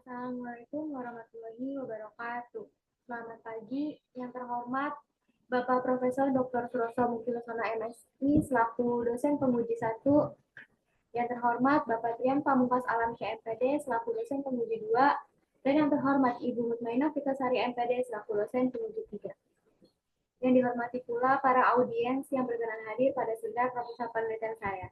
Assalamualaikum warahmatullahi wabarakatuh. Selamat pagi, yang terhormat Bapak Profesor Dr. Suroso Mukilosono MSI selaku dosen penguji 1, yang terhormat Bapak Trian Pamungkas Alam CMPD selaku dosen penguji 2, dan yang terhormat Ibu Mutmainah Fitasari MPD selaku dosen penguji 3. Yang dihormati pula para audiens yang berkenan hadir pada sidang proposal penelitian saya.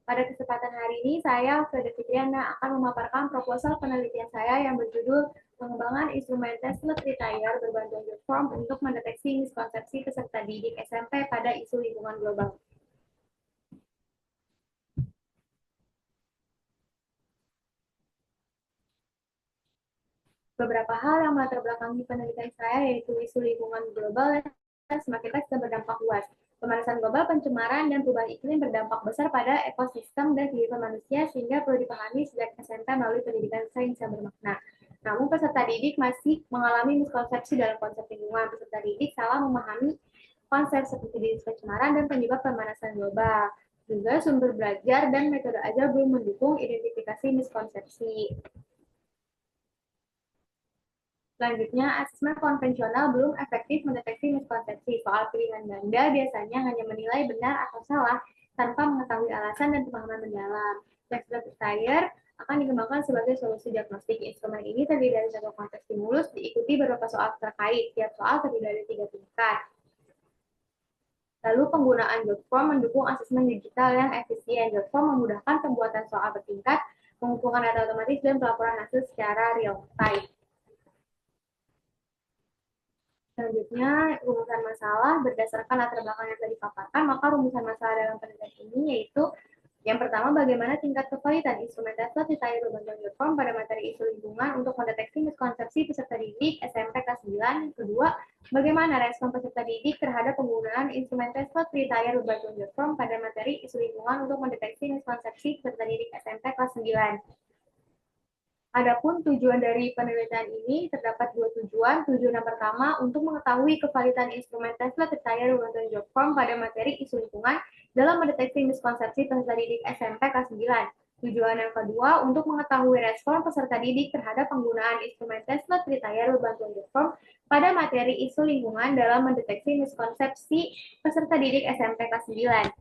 Pada kesempatan hari ini, saya, Freda Fitriana, akan memaparkan proposal penelitian saya yang berjudul Pengembangan Instrumen Teslet Retire berbantuan Job untuk mendeteksi miskonsepsi peserta didik SMP pada isu lingkungan global. Beberapa hal yang melatar belakangi penelitian saya yaitu isu lingkungan global dan semakin luas dan berdampak luas. Pemanasan global, pencemaran, dan perubahan iklim berdampak besar pada ekosistem dan kehidupan manusia sehingga perlu dipahami sejak SMP melalui pendidikan sains yang bermakna. Namun peserta didik masih mengalami miskonsepsi dalam konsep lingkungan. Peserta didik salah memahami konsep seperti jenis pencemaran dan penyebab pemanasan global. Juga sumber belajar dan metode ajar belum mendukung identifikasi miskonsepsi. Selanjutnya, asesmen konvensional belum efektif mendeteksi miskonsepsi. Soal pilihan ganda biasanya hanya menilai benar atau salah tanpa mengetahui alasan dan pemahaman mendalam. Teslet Retire akan dikembangkan sebagai solusi diagnostik. Instrumen ini terdiri dari satu konteks stimulus, diikuti beberapa soal terkait. Tiap soal terdiri dari 3 tingkat. Lalu penggunaan Jotform mendukung asesmen digital yang efisien. Jotform memudahkan pembuatan soal bertingkat, mengumpulkan data otomatis, dan pelaporan hasil secara real time. Selanjutnya, rumusan masalah berdasarkan latar belakang yang tadi dipaparkan, maka rumusan masalah dalam penelitian ini yaitu yang pertama, bagaimana tingkat kevalitan instrumen Teslet Retire berbantuan Job pada materi isu lingkungan untuk mendeteksi miskonsepsi peserta didik SMP kelas 9. Yang kedua, bagaimana respon peserta didik terhadap penggunaan instrumen Teslet Retire berbantuan Job pada materi isu lingkungan untuk mendeteksi miskonsepsi peserta didik SMP kelas 9. Adapun tujuan dari penelitian ini terdapat 2 tujuan. Tujuan yang pertama untuk mengetahui kevalitan instrumen Teslet Retire berbantuan Job pada materi isu lingkungan dalam mendeteksi miskonsepsi peserta didik SMP kelas 9. Tujuan yang kedua untuk mengetahui respon peserta didik terhadap penggunaan instrumen Teslet Retire berbantuan Job pada materi isu lingkungan dalam mendeteksi miskonsepsi peserta didik SMP kelas 9.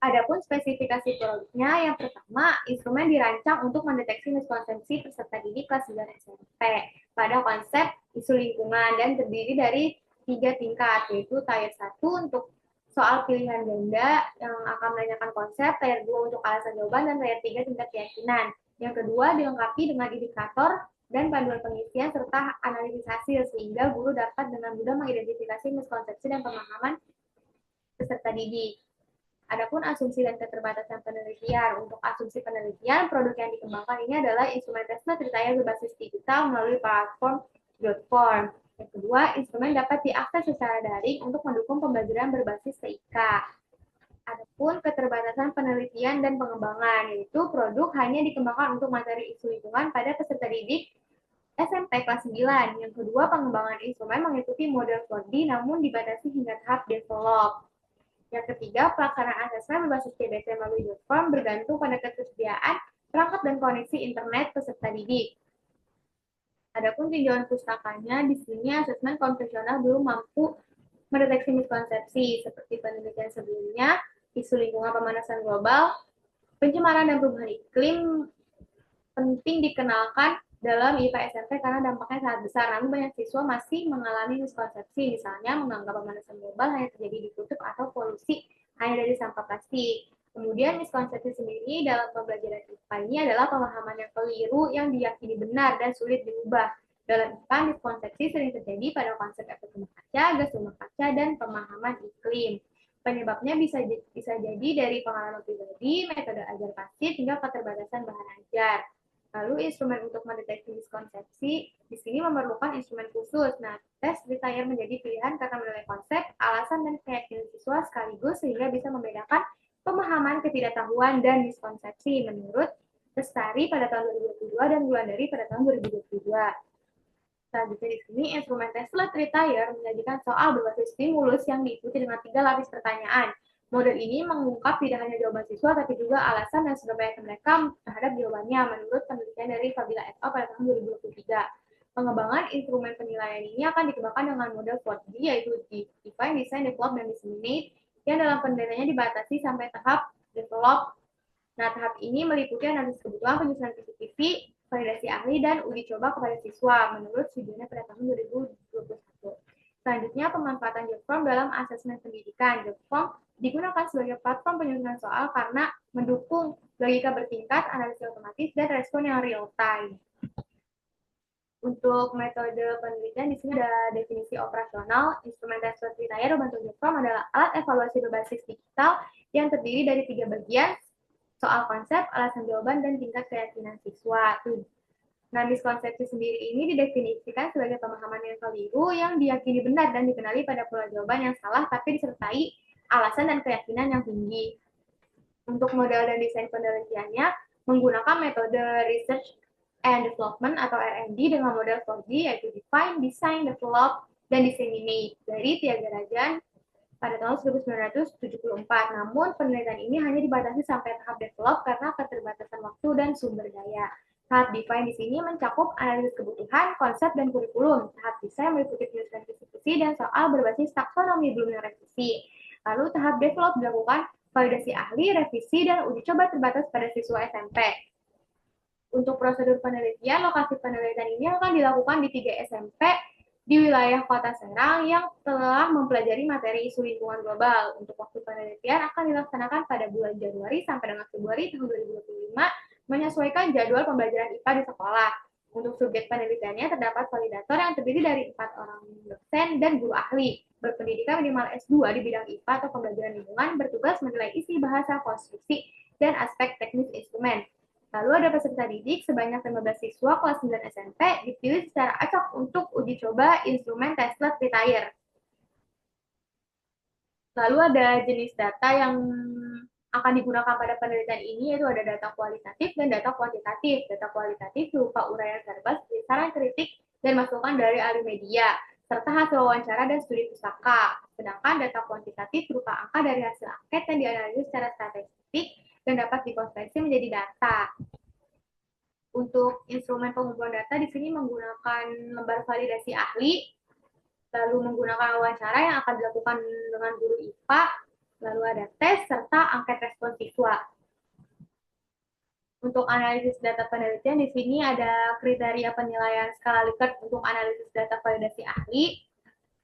Adapun spesifikasi produknya, yang pertama, instrumen dirancang untuk mendeteksi miskonsepsi peserta didik kelas 9 SMP pada konsep isu lingkungan dan terdiri dari 3 tingkat, yaitu tier 1 untuk soal pilihan ganda yang akan menanyakan konsep, tier 2 untuk alasan jawaban, dan tier 3 tingkat keyakinan. Yang kedua, dilengkapi dengan indikator dan panduan pengisian serta analisis hasil sehingga guru dapat dengan mudah mengidentifikasi miskonsepsi dan pemahaman peserta didik. Adapun asumsi dan keterbatasan penelitian. Untuk asumsi penelitian, produk yang dikembangkan ini adalah instrumen Teslet Retire berbasis digital melalui platform Jotform. Yang kedua, instrumen dapat diakses secara daring untuk mendukung pembelajaran berbasis TIK. Adapun keterbatasan penelitian dan pengembangan, yaitu produk hanya dikembangkan untuk materi isu lingkungan pada peserta didik SMP kelas 9. Yang kedua, pengembangan instrumen mengikuti model 4D namun dibatasi hingga tahap develop. Yang ketiga, pelaksanaan asesmen berbasis TBC melalui Jotform bergantung pada ketersediaan perangkat dan koneksi internet peserta didik. Adapun tinjauan pustakanya, di sini asesmen konvensional belum mampu mendeteksi miskonsepsi seperti penelitian sebelumnya, isu lingkungan pemanasan global, pencemaran dan perubahan iklim penting dikenalkan dalam IPA SMP karena dampaknya sangat besar. Namun banyak siswa masih mengalami miskonsepsi, misalnya menganggap pemanasan global hanya terjadi di kutub atau polusi hanya dari sampah plastik. Kemudian miskonsepsi sendiri dalam pembelajaran IPA ini adalah pemahaman yang keliru yang diyakini benar dan sulit diubah. Dalam IPA, miskonsepsi sering terjadi pada konsep efek rumah kaca, gas rumah kaca, dan pemahaman iklim. Penyebabnya bisa jadi dari pengalaman pribadi, metode ajar pasif, hingga keterbatasan bahan ajar. Lalu instrumen untuk mendeteksi miskonsepsi di sini memerlukan instrumen khusus. Nah, tes Retire menjadi pilihan karena menilai konsep, alasan, dan keyakinan siswa sekaligus sehingga bisa membedakan pemahaman ketidaktahuan dan miskonsepsi menurut Lestari pada tahun 2022 dan Wulandari pada tahun 2022. Selanjutnya di sini, instrumen Teslet Retire menyajikan soal berbasis stimulus yang diikuti dengan 3 lapis pertanyaan. Model ini mengungkap tidak hanya jawaban siswa, tapi juga alasan dan sebagai mereka terhadap jawabannya, menurut penelitian dari Fabila et al. Pada tahun 2023. Pengembangan instrumen penilaian ini akan dikembangkan dengan model 4D, yaitu Define, Design, Develop, dan Disseminate, yang dalam penelitiannya dibatasi sampai tahap Develop. Nah, tahap ini meliputi analisis kebutuhan, penyusunan CCTV, validasi ahli, dan uji coba kepada siswa, menurut studinya pada tahun 2021. Selanjutnya, pemanfaatan JotForm dalam asesmen pendidikan. JotForm digunakan sebagai platform penyusunan soal karena mendukung logika bertingkat, analisis otomatis, dan respon yang real time. Untuk metode penelitian, di sini ada definisi operasional. Instrumen tes retire bantu JotForm adalah alat evaluasi berbasis digital yang terdiri dari 3 bagian: soal konsep, alasan jawaban, dan tingkat keyakinan siswa. Nah, miskonsepsi sendiri ini didefinisikan sebagai pemahaman yang keliru yang diyakini benar dan dikenali pada pola jawaban yang salah, tapi disertai alasan dan keyakinan yang tinggi. Untuk model dan desain penelitiannya menggunakan metode Research and Development atau R&D dengan model 4D, yaitu Define, Design, Develop, dan Disseminate dari Tyagarajan pada tahun 1974. Namun, penelitian ini hanya dibatasi sampai tahap develop karena keterbatasan waktu dan sumber daya. Tahap define di sini mencakup analisis kebutuhan, konsep, dan kurikulum. Tahap desain meliputi penyusunan visi dan soal berbasis taksonomi belum revisi. Lalu tahap develop dilakukan validasi ahli, revisi, dan uji coba terbatas pada siswa SMP. Untuk prosedur penelitian, lokasi penelitian ini akan dilakukan di 3 SMP di wilayah Kota Serang yang telah mempelajari materi isu lingkungan global. Untuk waktu penelitian akan dilaksanakan pada bulan Januari sampai dengan Februari tahun 2025, menyesuaikan jadwal pembelajaran IPA di sekolah. Untuk subjek penelitiannya terdapat validator yang terdiri dari 4 orang dosen dan guru ahli, berpendidikan minimal S2 di bidang IPA atau pembelajaran lingkungan, bertugas menilai isi bahasa, konstruksi, dan aspek teknis instrumen. Lalu ada peserta didik sebanyak 15 siswa kelas 9 SMP dipilih secara acak untuk uji coba instrumen Tesla Retire. Lalu ada jenis data yang akan digunakan pada penelitian ini, yaitu ada data kualitatif dan data kuantitatif. Data kualitatif berupa uraian verbal, saran kritik, dan masukan dari ahli media, serta hasil wawancara dan studi pustaka. Sedangkan data kuantitatif berupa angka dari hasil angket yang dianalisis secara statistik dan dapat dikonversi menjadi data. Untuk instrumen pengumpulan data di sini menggunakan lembar validasi ahli, lalu menggunakan wawancara yang akan dilakukan dengan guru IPA, lalu ada tes, serta angket respon siswa. Untuk analisis data penelitian, di sini ada kriteria penilaian skala Likert untuk analisis data validasi ahli.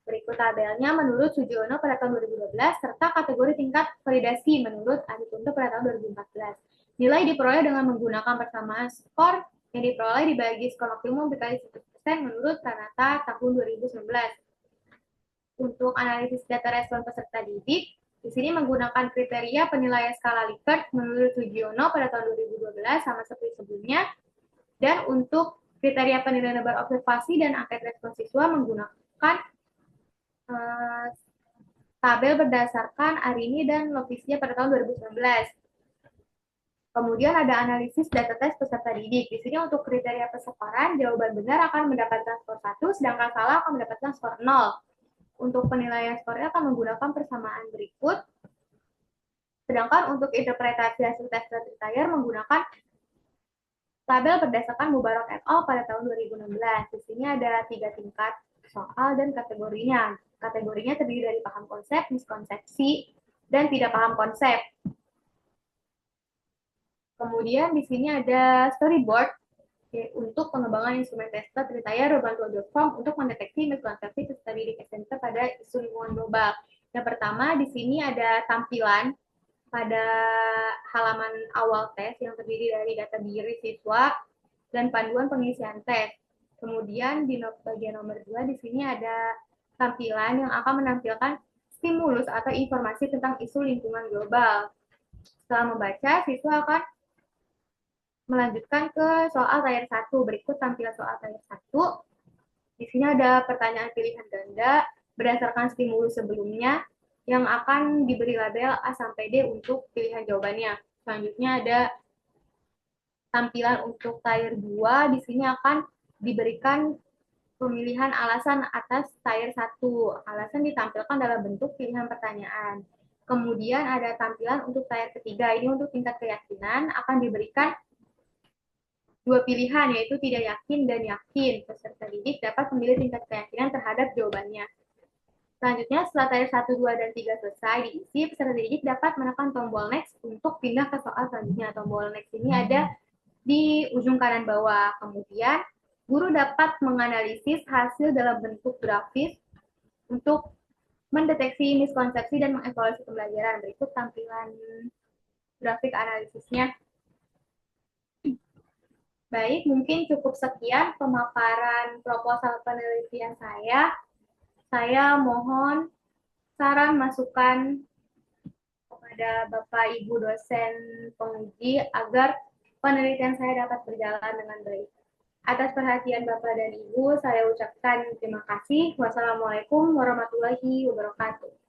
Berikut tabelnya menurut Sugiono pada tahun 2012, serta kategori tingkat validasi menurut Adi Kunto pada tahun 2014. Nilai diperoleh dengan menggunakan persamaan skor yang diperoleh dibagi skor maksimum dikali 100% menurut Pranata tahun 2019. Untuk analisis data respon peserta didik, di sini menggunakan kriteria penilaian skala Likert menurut Sugiono pada tahun 2012 sama seperti sebelumnya. Dan untuk kriteria penilaian lebar observasi dan angket respon siswa menggunakan tabel berdasarkan Arini dan Lovisia pada tahun 2019. Kemudian ada analisis data tes peserta didik. Di sini untuk kriteria pesertaan, jawaban benar akan mendapatkan skor 1, sedangkan salah akan mendapatkan skor 0. Untuk penilaian skornya akan menggunakan persamaan berikut. Sedangkan untuk interpretasi hasil tes retire menggunakan tabel berdasarkan Mubarak et al. Pada tahun 2016. Di sini ada 3 tingkat soal dan kategorinya. Kategorinya terdiri dari paham konsep, miskonsepsi, dan tidak paham konsep. Kemudian di sini ada storyboard untuk pengembangan instrumen Tesla retire bantuan JotForm untuk mendeteksi miskonsepsi peserta didik SMP pada isu lingkungan global. Yang pertama di sini ada tampilan pada halaman awal tes yang terdiri dari data diri siswa dan panduan pengisian tes. Kemudian di bagian nomor 2 di sini ada tampilan yang akan menampilkan stimulus atau informasi tentang isu lingkungan global. Setelah membaca, siswa akan melanjutkan ke soal tier 1. Berikut tampilan soal tier 1. Di sini ada pertanyaan pilihan ganda berdasarkan stimulus sebelumnya yang akan diberi label A sampai D untuk pilihan jawabannya. Selanjutnya ada tampilan untuk tier 2. Di sini akan diberikan pemilihan alasan atas tier 1. Alasan ditampilkan dalam bentuk pilihan pertanyaan. Kemudian ada tampilan untuk layar ketiga. Ini untuk tingkat keyakinan akan diberikan dua pilihan, yaitu tidak yakin dan yakin. Peserta didik dapat memilih tingkat keyakinan terhadap jawabannya. Selanjutnya, setelah layar 1, 2, dan 3 selesai diisi, peserta didik dapat menekan tombol next untuk pindah ke soal selanjutnya. Tombol next ini ada di ujung kanan bawah. Kemudian, guru dapat menganalisis hasil dalam bentuk grafis untuk mendeteksi miskonsepsi dan mengevaluasi pembelajaran. Berikut tampilan grafik analisisnya. Baik, mungkin cukup sekian pemaparan proposal penelitian saya. Saya mohon saran masukan kepada Bapak Ibu dosen penguji agar penelitian saya dapat berjalan dengan baik. Atas perhatian Bapak dan Ibu, saya ucapkan terima kasih. Wassalamualaikum warahmatullahi wabarakatuh.